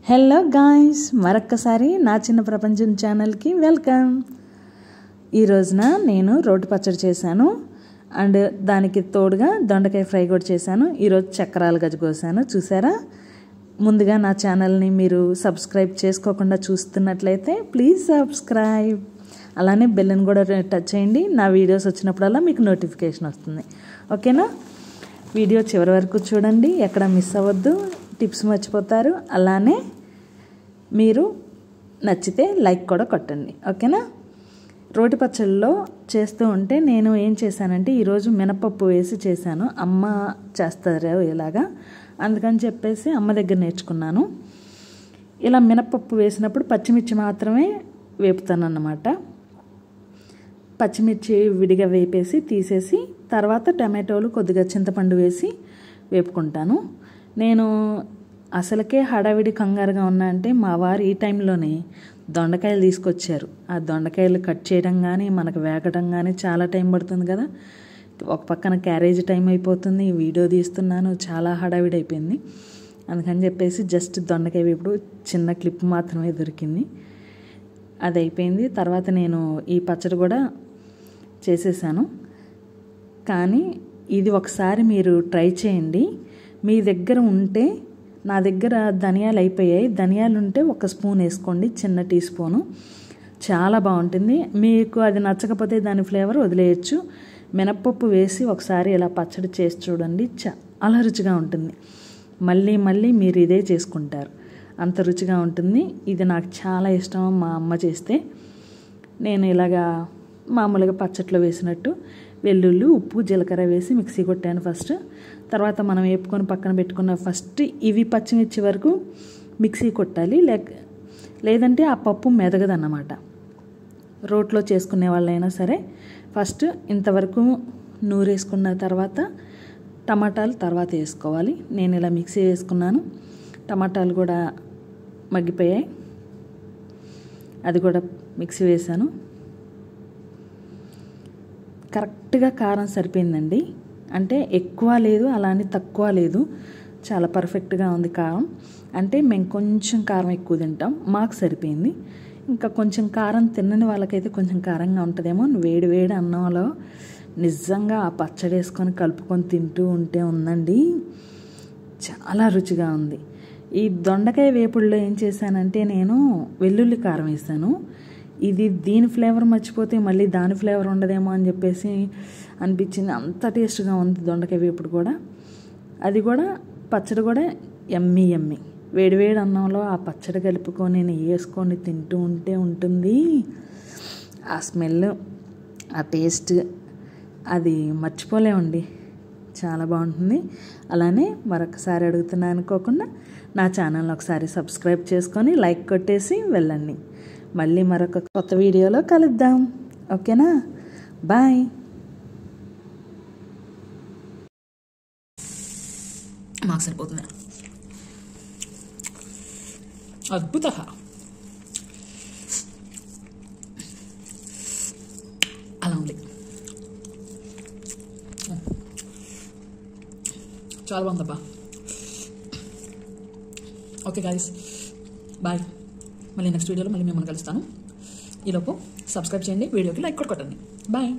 Hello guys, మరొక్కసారి నా చిన్న ప్రపంచం ఛానల్కి వెల్కమ్. ఈ రోజున నేను రోటి పచ్చడి చేశాను అండ్ దానికి తోడుగా దొండకాయ ఫ్రై కూడా చేశాను. ఈరోజు చక్రాలు గజకోసాను. చూసారా? ముందుగా నా ఛానల్ని మీరు సబ్స్క్రైబ్ చేసుకోకుండా చూస్తున్నట్లయితే ప్లీజ్ సబ్స్క్రైబ్, అలానే బెల్ని కూడా టచ్ చేయండి. నా వీడియోస్ వచ్చినప్పుడల్లా మీకు నోటిఫికేషన్ వస్తుంది. ఓకేనా? వీడియో చివరి వరకు చూడండి, ఎక్కడ మిస్ అవ్వద్దు, టిప్స్ మర్చిపోతారు. అలానే మీరు నచ్చితే లైక్ కూడా కొట్టండి. ఓకేనా? రోటి పచ్చళ్ళలో చేస్తూ ఉంటే నేను ఏం చేశానంటే ఈరోజు మినపప్పు వేసి చేశాను. అమ్మ చేస్తారు ఇలాగా, అందుకని చెప్పేసి అమ్మ దగ్గర నేర్చుకున్నాను. ఇలా మినపప్పు వేసినప్పుడు పచ్చిమిర్చి మాత్రమే వేపుతాను అన్నమాట. పచ్చిమిర్చి విడిగా వేపేసి తీసేసి తర్వాత టమాటోలు కొద్దిగా చింతపండు వేసి వేపుకుంటాను. నేను అసలుకే హడావిడి కంగారుగా ఉన్నా అంటే మా వారు ఈ టైంలోనే దొండకాయలు తీసుకొచ్చారు. ఆ దొండకాయలు కట్ చేయడం కానీ మనకు వేగడం కానీ చాలా టైం పడుతుంది కదా. ఒక పక్కన క్యారేజ్ టైం అయిపోతుంది, వీడియో తీస్తున్నాను, చాలా హడావిడి అయిపోయింది. అందుకని చెప్పేసి జస్ట్ దొండకాయ వేపుడు చిన్న క్లిప్ మాత్రమే దొరికింది, అది అయిపోయింది. తర్వాత నేను ఈ పచ్చడి కూడా చేసేసాను. కానీ ఇది ఒకసారి మీరు ట్రై చేయండి. మీ దగ్గర ఉంటే, నా దగ్గర ధనియాలు అయిపోయాయి, ధనియాలు ఉంటే ఒక స్పూన్ వేసుకోండి, చిన్న టీ స్పూను, చాలా బాగుంటుంది. మీకు అది నచ్చకపోతే దాని ఫ్లేవర్ వదిలేయచ్చు. మినప్పప్పు వేసి ఒకసారి ఇలా పచ్చడి చేసి చూడండి, చాలా రుచిగా ఉంటుంది. మళ్ళీ మళ్ళీ మీరు ఇదే చేసుకుంటారు, అంత రుచిగా ఉంటుంది. ఇది నాకు చాలా ఇష్టం. మా అమ్మ చేస్తే నేను ఇలాగా మామూలుగా పచ్చట్లో వేసినట్టు వెల్లుల్లి, ఉప్పు, జీలకర్ర వేసి మిక్సీ కొట్టాను ఫస్ట్. తర్వాత మనం వేపుకొని పక్కన పెట్టుకున్న ఫస్ట్ ఇవి పచ్చిమిర్చి వరకు మిక్సీ కొట్టాలి, లేదంటే ఆ పప్పు మెదగదన్నమాట. రోట్లో చేసుకునే వాళ్ళైనా సరే ఫస్ట్ ఇంతవరకు నూరేసుకున్న తర్వాత టమాటాలు తర్వాత వేసుకోవాలి. నేను ఇలా మిక్సీ వేసుకున్నాను. టమాటాలు కూడా మగ్గిపోయాయి, అది కూడా మిక్సీ వేసాను. కరెక్ట్గా కారం సరిపోయిందండి, అంటే ఎక్కువ లేదు అలానే తక్కువ లేదు, చాలా పర్ఫెక్ట్గా ఉంది కారం. అంటే మేము కొంచెం కారం ఎక్కువ తింటాం, మాకు సరిపోయింది. ఇంకా కొంచెం కారం తినని వాళ్ళకైతే కొంచెం కారంగా ఉంటుందేమో. వేడి వేడి అన్నంలో నిజంగా ఆ పచ్చడి వేసుకొని కలుపుకొని తింటూ ఉంటే ఉందండి, చాలా రుచిగా ఉంది. ఈ దొండకాయ వేపుడులో ఏం చేశానంటే నేను వెల్లుల్లి కారం వేసాను. ఇది దీని ఫ్లేవర్ మర్చిపోతే మళ్ళీ దాని ఫ్లేవర్ ఉండదేమో అని చెప్పేసి అనిపించింది. అంత టేస్ట్గా ఉంది దొండకాయ వేపుడు కూడా. అది కూడా పచ్చడి కూడా యమ్మీ యమ్మీ. వేడివేడి అన్నంలో ఆ పచ్చడి కలుపుకొని నెయ్యి వేసుకొని తింటూ ఉంటే ఉంటుంది ఆ స్మెల్, ఆ టేస్ట్, అది మర్చిపోలేమండి, చాలా బాగుంటుంది. అలానే మరొకసారి అడుగుతున్నాను అనుకోకుండా నా ఛానల్ని ఒకసారి సబ్స్క్రైబ్ చేసుకొని లైక్ కొట్టేసి వెళ్ళండి. మళ్ళీ మరొక కొత్త వీడియోలో కలుద్దాం. ఓకేనా? బాయ్. మాకు సరిపోతుంది. అద్భుత. అలా ఉంది, చాలా బాగుందబ్బా. Okay guys, bye. మళ్ళీ నెక్స్ట్ వీడియోలో మళ్ళీ మిమ్మల్ని కలుస్తాను. ఈలోపు సబ్స్క్రైబ్ చేయండి, వీడియోకి లైక్ కూడా కొట్టండి. బాయ్.